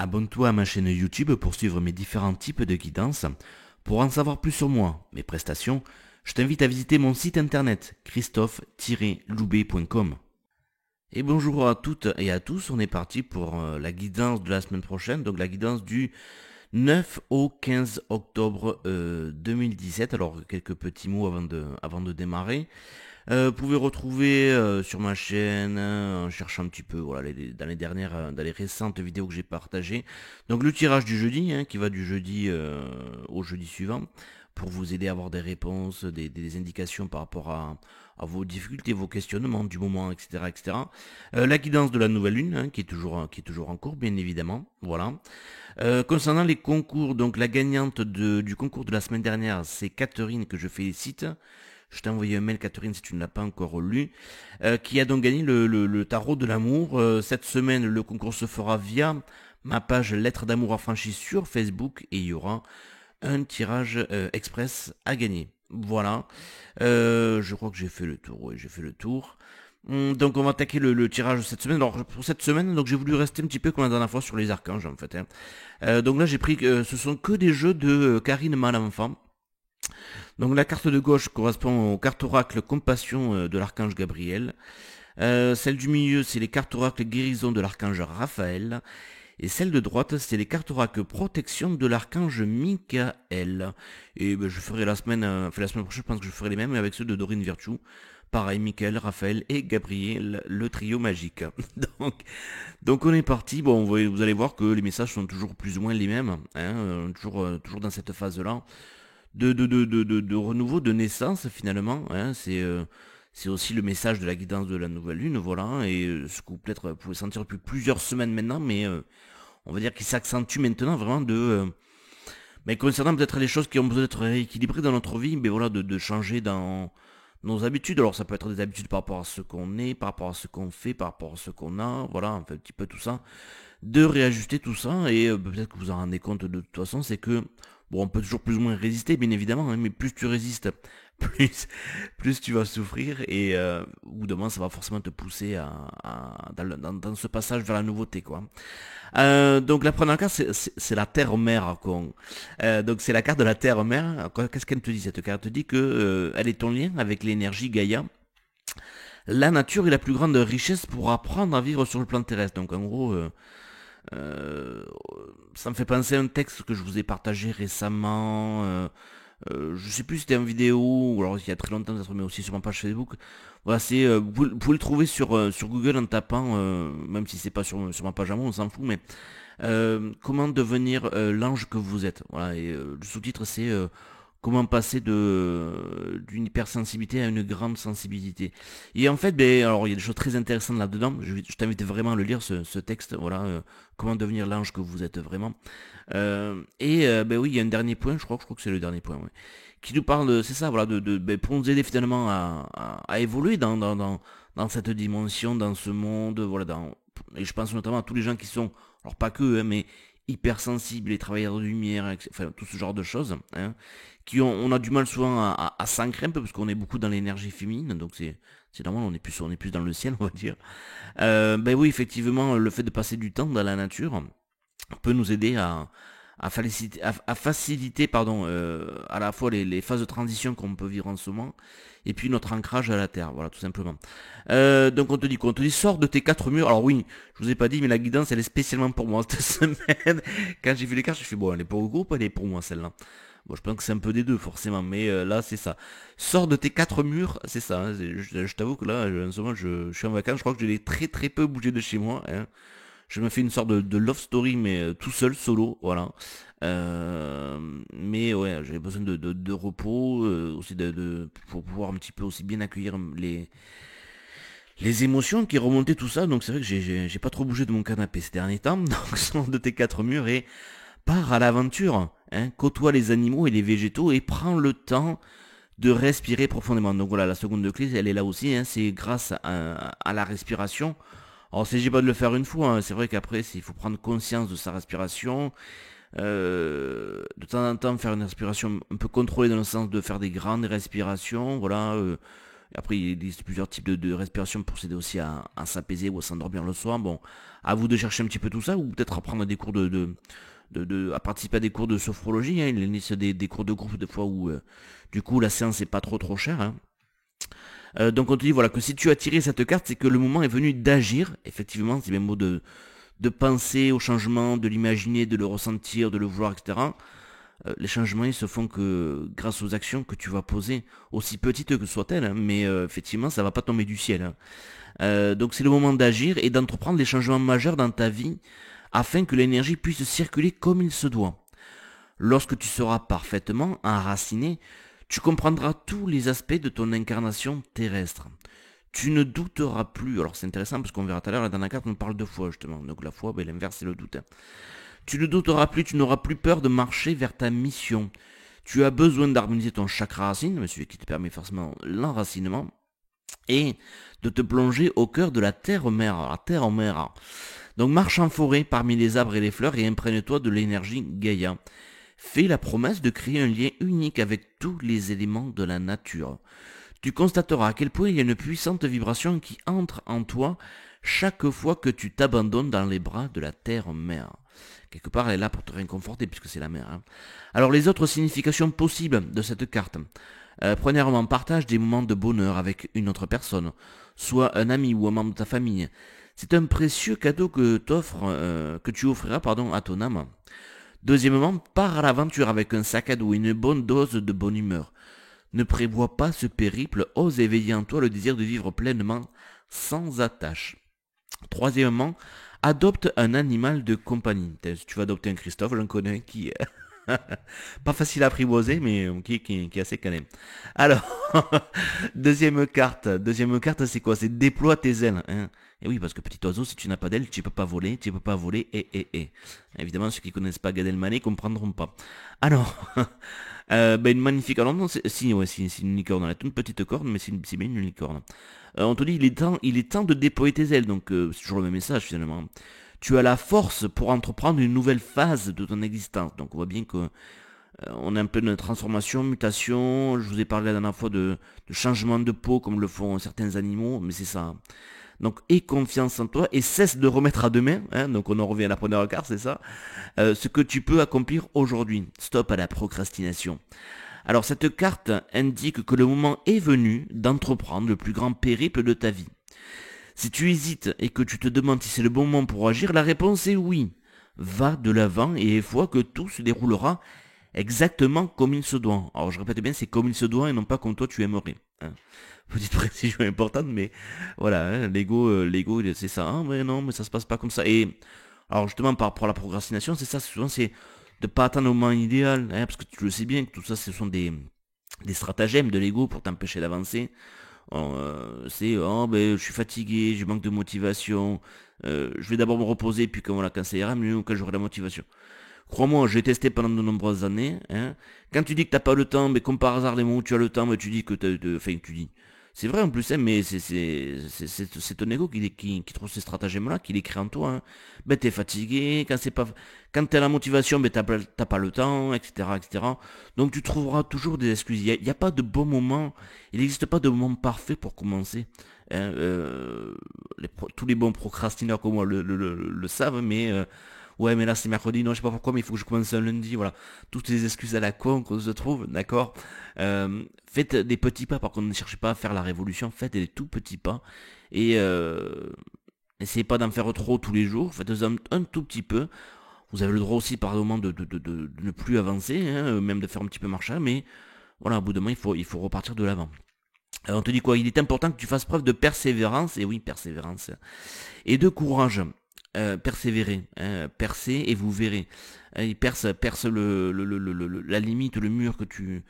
Abonne-toi à ma chaîne YouTube pour suivre mes différents types de guidance. Pour en savoir plus sur moi, mes prestations, je t'invite à visiter mon site internet christophe-loubet.com. Et bonjour à toutes et à tous, on est parti pour la guidance de la semaine prochaine, donc la guidance du 9 au 15 octobre 2017. Alors quelques petits mots avant de démarrer. Vous pouvez retrouver sur ma chaîne, en cherchant un petit peu voilà, dans les récentes vidéos que j'ai partagées. Donc le tirage du jeudi, qui va du jeudi au jeudi suivant, pour vous aider à avoir des réponses, des indications par rapport à vos difficultés, vos questionnements du moment, etc. etc. La guidance de la nouvelle lune, qui est toujours en cours, bien évidemment. Voilà. Concernant les concours, donc la gagnante du concours de la semaine dernière, c'est Catherine que je félicite. Je t'ai envoyé un mail, Catherine, si tu ne l'as pas encore lu, qui a donc gagné le tarot de l'amour. Cette semaine, le concours se fera via ma page Lettres d'amour affranchie sur Facebook et il y aura un tirage express à gagner. Voilà. Je crois que j'ai fait le tour. Oui, j'ai fait le tour. Donc on va attaquer le tirage de cette semaine. Alors pour cette semaine, donc j'ai voulu rester un petit peu comme la dernière fois sur les archanges en fait. Donc là j'ai pris, ce sont que des jeux de Karine Malenfant. Donc la carte de gauche correspond aux cartes oracle compassion de l'archange Gabriel. Celle du milieu, c'est les cartes oracle guérison de l'archange Raphaël. Et celle de droite, c'est les cartes oracle protection de l'archange Michael. Et ben, je ferai la semaine prochaine, je pense que je ferai les mêmes avec ceux de Dorine Virtue. Pareil, Michael, Raphaël et Gabriel, le trio magique. donc, donc on est parti. Bon, vous allez voir que les messages sont toujours plus ou moins les mêmes, toujours dans cette phase-là de renouveau, de naissance finalement. C'est aussi le message de la guidance de la nouvelle lune, voilà, et ce que vous peut-être vous pouvez sentir depuis plusieurs semaines maintenant, mais on va dire qu'il s'accentue maintenant vraiment mais concernant peut-être les choses qui ont besoin d'être rééquilibrées dans notre vie, mais voilà, de changer dans nos habitudes. Alors ça peut être des habitudes par rapport à ce qu'on est, par rapport à ce qu'on fait, par rapport à ce qu'on a, voilà, enfin, un petit peu tout ça, de réajuster tout ça, et peut-être que vous en rendez compte de toute façon, c'est que bon, on peut toujours plus ou moins résister, bien évidemment, mais plus tu résistes, plus, plus tu vas souffrir, et au bout d'un moment, ça va forcément te pousser dans ce passage vers la nouveauté, quoi. Donc la première carte, c'est la Terre-Mère, quoi. Donc c'est la carte de la Terre-Mère. Qu'est-ce qu'elle te dit, cette carte? Elle te dit que elle est ton lien avec l'énergie Gaïa. La nature est la plus grande richesse pour apprendre à vivre sur le plan terrestre. Donc en gros, euh, ça me fait penser à un texte que je vous ai partagé récemment. Je sais plus si c'était en vidéo ou alors il y a très longtemps peut-être, mais aussi sur ma page Facebook. Voilà, vous pouvez le trouver sur Google en tapant, même si c'est pas sur ma page à moi, on s'en fout, mais comment devenir l'ange que vous êtes. Voilà, et le sous-titre c'est comment passer d'une hypersensibilité à une grande sensibilité. Et en fait, ben, alors il y a des choses très intéressantes là-dedans. Je t'invite vraiment à le lire ce texte. Voilà, comment devenir l'ange que vous êtes vraiment. Ben oui, il y a un dernier point. Je crois que c'est le dernier point. Ouais, qui nous parle, c'est ça, voilà, ben, pour nous aider finalement à évoluer dans cette dimension, dans ce monde, voilà, et je pense notamment à tous les gens qui sont, alors pas que, mais hypersensibles, les travailleurs de lumière, enfin tout ce genre de choses, on a du mal souvent à s'ancrer un peu parce qu'on est beaucoup dans l'énergie féminine, donc c'est normal, on est plus dans le ciel, on va dire. Ben oui, effectivement, le fait de passer du temps dans la nature peut nous aider à faciliter pardon, à la fois les phases de transition qu'on peut vivre en ce moment, et puis notre ancrage à la terre, voilà, tout simplement. Donc on te dit quoi? On te dit sors de tes quatre murs. Alors oui, je vous ai pas dit, mais la guidance elle est spécialement pour moi cette semaine. Quand j'ai vu les cartes, je suis bon, elle est pour le groupe, elle est pour moi celle-là. Bon, je pense que c'est un peu des deux forcément, mais là c'est ça. Sors de tes quatre murs, c'est ça, hein, je t'avoue que là, en ce moment, je suis en vacances, je crois que je l'ai très très peu bougé de chez moi, hein. Je me fais une sorte de love story, mais tout seul, solo, voilà. Mais ouais, j'avais besoin de repos, aussi pour pouvoir un petit peu aussi bien accueillir les émotions qui remontaient tout ça. Donc c'est vrai que j'ai pas trop bougé de mon canapé ces derniers temps. Donc sors de tes quatre murs et pars à l'aventure. Côtoie les animaux et les végétaux et prends le temps de respirer profondément. Donc voilà, la seconde clé, elle est là aussi, c'est grâce à la respiration. Alors, il ne s'agit pas de le faire une fois, c'est vrai qu'après, il faut prendre conscience de sa respiration, de temps en temps faire une respiration un peu contrôlée dans le sens de faire des grandes respirations, voilà, Après, il existe plusieurs types de respiration pour s'aider aussi à s'apaiser ou à s'endormir le soir. Bon, à vous de chercher un petit peu tout ça, ou peut-être à prendre des cours à participer à des cours de sophrologie. Hein. Il existe des cours de groupe des fois où du coup la séance est pas trop chère. Hein. Donc on te dit voilà que si tu as tiré cette carte, c'est que le moment est venu d'agir. Effectivement, c'est même mot de penser au changement, de l'imaginer, de le ressentir, de le vouloir, etc. Les changements ils se font que grâce aux actions que tu vas poser, aussi petites que soient-elles, hein, mais effectivement ça va pas tomber du ciel. Hein. Donc c'est le moment d'agir et d'entreprendre des changements majeurs dans ta vie afin que l'énergie puisse circuler comme il se doit. Lorsque tu seras parfaitement enraciné, tu comprendras tous les aspects de ton incarnation terrestre. Tu ne douteras plus, alors c'est intéressant parce qu'on verra tout à l'heure, la dernière carte on parle de foi justement, donc la foi, ben, l'inverse c'est le doute. Hein. Tu ne douteras plus, tu n'auras plus peur de marcher vers ta mission. Tu as besoin d'harmoniser ton chakra racine, celui qui te permet forcément l'enracinement, et de te plonger au cœur de la terre-mère. La terre-mère. Donc marche en forêt parmi les arbres et les fleurs et imprègne-toi de l'énergie Gaïa. Fais la promesse de créer un lien unique avec tous les éléments de la nature. Tu constateras à quel point il y a une puissante vibration qui entre en toi chaque fois que tu t'abandonnes dans les bras de la terre-mère. Quelque part, elle est là pour te réconforter puisque c'est la mer. Hein. Alors les autres significations possibles de cette carte. Premièrement, partage des moments de bonheur avec une autre personne, soit un ami ou un membre de ta famille. C'est un précieux cadeau que tu offriras à ton âme. Deuxièmement, pars à l'aventure avec un sac à dos et une bonne dose de bonne humeur. Ne prévois pas ce périple, ose éveiller en toi le désir de vivre pleinement, sans attache. Troisièmement, adopte un animal de compagnie. Si tu vas adopter un Christophe, j'en connais un qui est pas facile à apprivoiser, mais qui est assez canin. Alors, deuxième carte, c'est quoi? C'est déploie tes ailes. Hein. Et oui, parce que petit oiseau, si tu n'as pas d'ailes, tu peux pas voler, et. Évidemment, ceux qui connaissent pas Gad Elmaleh comprendront pas. Alors, une magnifique. Alors non, c'est une licorne. Elle a une petite corne, mais c'est bien une licorne. On te dit, il est temps de déployer tes ailes. Donc, c'est toujours le même message finalement. Tu as la force pour entreprendre une nouvelle phase de ton existence. Donc, on voit bien que on a un peu de transformation, mutation. Je vous ai parlé la dernière fois de changement de peau, comme le font certains animaux, mais c'est ça. Donc, aie confiance en toi et cesse de remettre à demain. Hein, donc, on en revient à la première carte, c'est ça. Ce que tu peux accomplir aujourd'hui. Stop à la procrastination. Alors, cette carte indique que le moment est venu d'entreprendre le plus grand périple de ta vie. Si tu hésites et que tu te demandes si c'est le bon moment pour agir, la réponse est oui. Va de l'avant et aie foi que tout se déroulera exactement comme il se doit. Alors je répète bien, c'est comme il se doit et non pas comme toi tu aimerais. Hein. Petite précision importante, mais voilà, hein, l'ego, c'est ça. Ah, mais non, mais ça se passe pas comme ça. Et alors justement par rapport à la procrastination, c'est ça, souvent c'est de pas attendre le moment idéal, hein, parce que tu le sais bien que tout ça, ce sont des stratagèmes de l'ego pour t'empêcher d'avancer. C'est je suis fatigué, je manque de motivation, je vais d'abord me reposer, puis quand ça ira mieux, quand j'aurai la motivation. Crois-moi, j'ai testé pendant de nombreuses années. Hein. Quand tu dis que t'as pas le temps, mais comme par hasard, les moments où tu as le temps, mais tu dis que tu dis. C'est vrai en plus, hein, mais c'est ton ego qui trouve ces stratagèmes-là, qui les crée en toi. Hein. Ben t'es fatigué, quand t'as la motivation, ben t'as pas le temps, etc., etc. Donc tu trouveras toujours des excuses. Il y a pas de bon moment. Il n'existe pas de moment parfait pour commencer. Hein, tous les bons procrastineurs comme moi le savent, mais ouais, mais là c'est mercredi, non, je sais pas pourquoi, mais il faut que je commence un lundi, voilà. Toutes les excuses à la con qu'on se trouve, d'accord. Faites des petits pas, par contre, ne cherchez pas à faire la révolution, faites des tout petits pas. Et essayez pas d'en faire trop tous les jours, faites-en un tout petit peu. Vous avez le droit aussi par moment de ne plus avancer, hein, même de faire un petit peu marche, mais voilà, au bout d'un moment, il faut repartir de l'avant. Alors on te dit quoi? Il est important que tu fasses preuve de persévérance, et oui, persévérance, et de courage. Persévérer, hein, percez et vous verrez. Il perce la limite, le mur que tu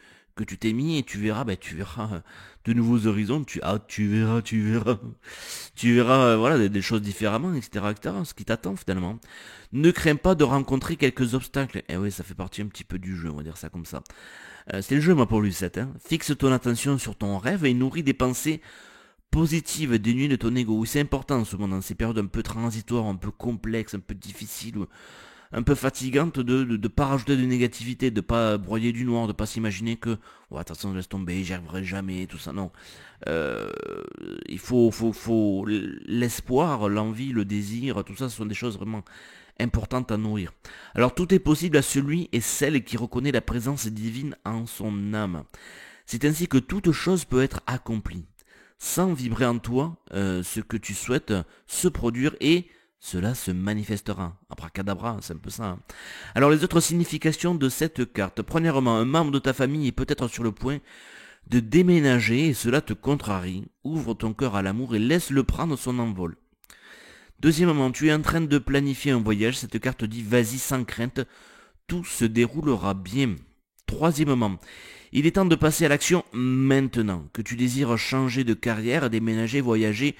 t'es mis et tu verras de nouveaux horizons. Tu verras, tu verras, voilà, des choses différemment, etc., ce qui t'attend finalement. Ne crains pas de rencontrer quelques obstacles. Et oui, ça fait partie un petit peu du jeu, on va dire ça comme ça. C'est le jeu, moi, pour Lucette. Hein. Fixe ton attention sur ton rêve et nourris des pensées positive, dénuée de ton ego. Oui, c'est important en ce moment, dans ces périodes un peu transitoires, un peu complexes, un peu difficiles. un peu fatigante de pas rajouter de négativité, de pas broyer du noir, de pas s'imaginer que ouais, attention, laisse tomber, j'y arriverai jamais, tout ça. Non. Euh, il faut l'espoir, l'envie, le désir, tout ça, ce sont des choses vraiment importantes à nourrir. Alors tout est possible à celui et celle qui reconnaît la présence divine en son âme. C'est ainsi que toute chose peut être accomplie, sans vibrer en toi ce que tu souhaites se produire et cela se manifestera. Abracadabra, c'est un peu ça. Hein. Alors les autres significations de cette carte. Premièrement, un membre de ta famille est peut-être sur le point de déménager et cela te contrarie. Ouvre ton cœur à l'amour et laisse-le prendre son envol. Deuxièmement, tu es en train de planifier un voyage. Cette carte dit vas-y sans crainte, tout se déroulera bien. Troisièmement, il est temps de passer à l'action maintenant. Que tu désires changer de carrière, déménager, voyager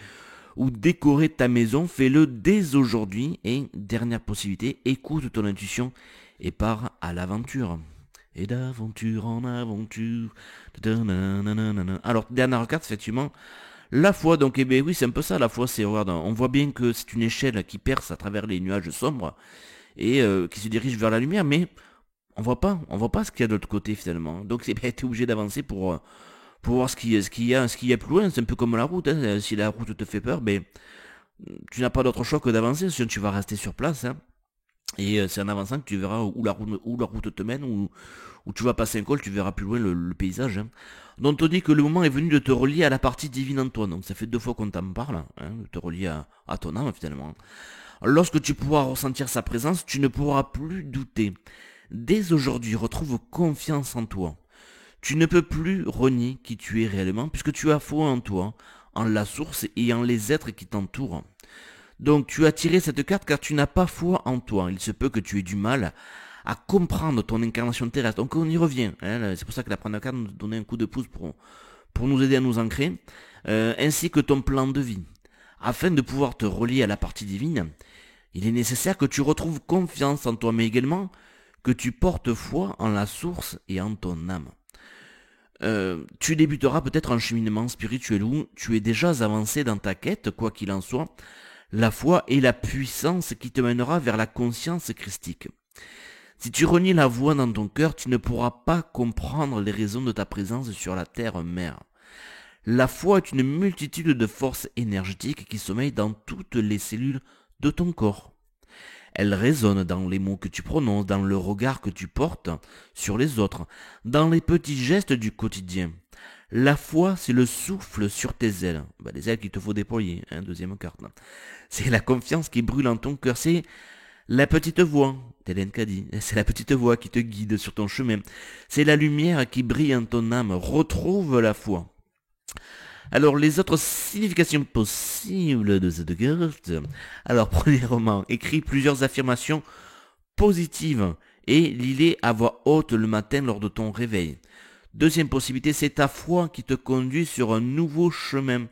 ou décorer ta maison, fais-le dès aujourd'hui. Et dernière possibilité, écoute ton intuition et pars à l'aventure. Et d'aventure en aventure. Alors, dernière carte, effectivement, la foi. Donc, eh bien oui, c'est un peu ça, la foi, c'est, regarde, on voit bien que c'est une échelle qui perce à travers les nuages sombres et qui se dirige vers la lumière, mais on voit pas ce qu'il y a de l'autre côté finalement. Donc c'est bien, t'es obligé d'avancer pour voir ce qu'il y a plus loin. C'est un peu comme la route. Hein. Si la route te fait peur, ben tu n'as pas d'autre choix que d'avancer, sinon tu vas rester sur place. Hein. Et c'est en avançant que tu verras où la route te mène, où tu vas passer un col, tu verras plus loin le paysage. Hein. Donc on dit que le moment est venu de te relier à la partie divine en toi. Donc ça fait 2 fois qu'on t'en parle, hein, de te relier à ton âme finalement. Lorsque tu pourras ressentir sa présence, tu ne pourras plus douter. Dès aujourd'hui, retrouve confiance en toi. Tu ne peux plus renier qui tu es réellement, puisque tu as foi en toi, en la source et en les êtres qui t'entourent. Donc tu as tiré cette carte car tu n'as pas foi en toi. Il se peut que tu aies du mal à comprendre ton incarnation terrestre. Donc on y revient. Hein. C'est pour ça que la première carte nous donnait un coup de pouce pour nous aider à nous ancrer, ainsi que ton plan de vie. Afin de pouvoir te relier à la partie divine, il est nécessaire que tu retrouves confiance en toi, mais également que tu portes foi en la source et en ton âme. Tu débuteras peut-être un cheminement spirituel où tu es déjà avancé dans ta quête, quoi qu'il en soit. La foi est la puissance qui te mènera vers la conscience christique. Si tu renies la voix dans ton cœur, tu ne pourras pas comprendre les raisons de ta présence sur la terre-mère. La foi est une multitude de forces énergétiques qui sommeillent dans toutes les cellules de ton corps. Elle résonne dans les mots que tu prononces, dans le regard que tu portes sur les autres, dans les petits gestes du quotidien. La foi, c'est le souffle sur tes ailes. Les ailes qu'il te faut déployer, hein, deuxième carte. C'est la confiance qui brûle en ton cœur. C'est la petite voix, Telenka dit, c'est la petite voix qui te guide sur ton chemin. C'est la lumière qui brille en ton âme. Retrouve la foi. Alors, les autres significations possibles de cette carte. Alors, premièrement, écris plusieurs affirmations positives et lis-les à voix haute le matin lors de ton réveil. Deuxième possibilité, c'est ta foi qui te conduit sur un nouveau chemin.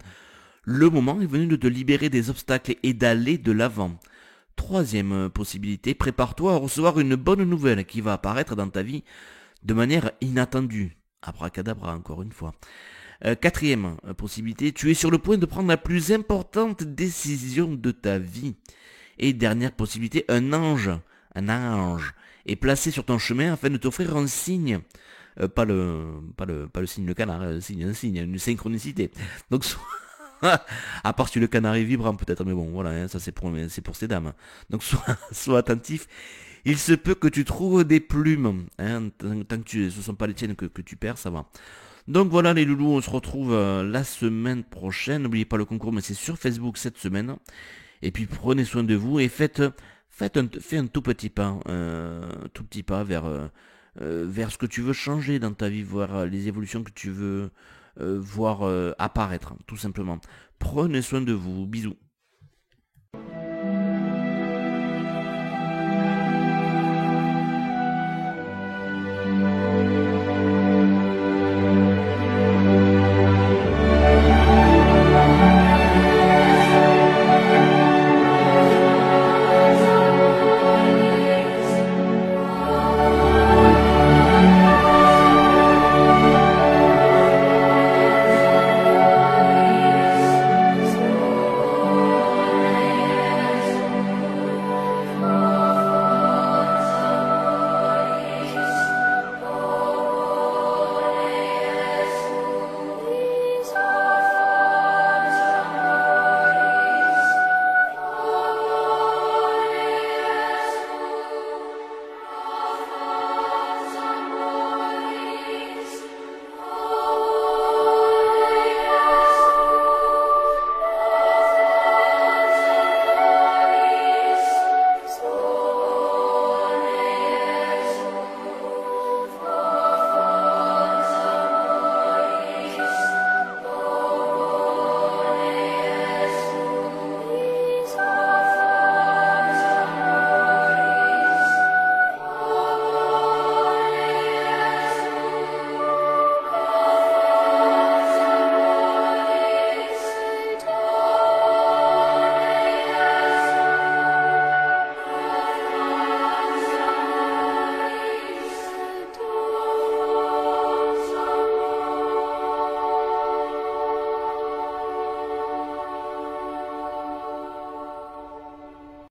Le moment est venu de te libérer des obstacles et d'aller de l'avant. Troisième possibilité, prépare-toi à recevoir une bonne nouvelle qui va apparaître dans ta vie de manière inattendue. Abracadabra, encore une fois. Quatrième possibilité, tu es sur le point de prendre la plus importante décision de ta vie. Et dernière possibilité, un ange est placé sur ton chemin afin de t'offrir un signe. Pas le signe le canard, un signe, une synchronicité. Donc à part si le canard est vibrant peut-être, mais bon voilà, hein, ça c'est pour ces dames. Donc sois attentif. Il se peut que tu trouves des plumes, hein, tant que ce ne sont pas les tiennes que tu perds, ça va. Donc voilà les loulous, on se retrouve la semaine prochaine. N'oubliez pas le concours, mais c'est sur Facebook cette semaine. Et puis prenez soin de vous et faites un tout petit pas vers ce que tu veux changer dans ta vie, voir les évolutions que tu veux voir apparaître, tout simplement. Prenez soin de vous, bisous.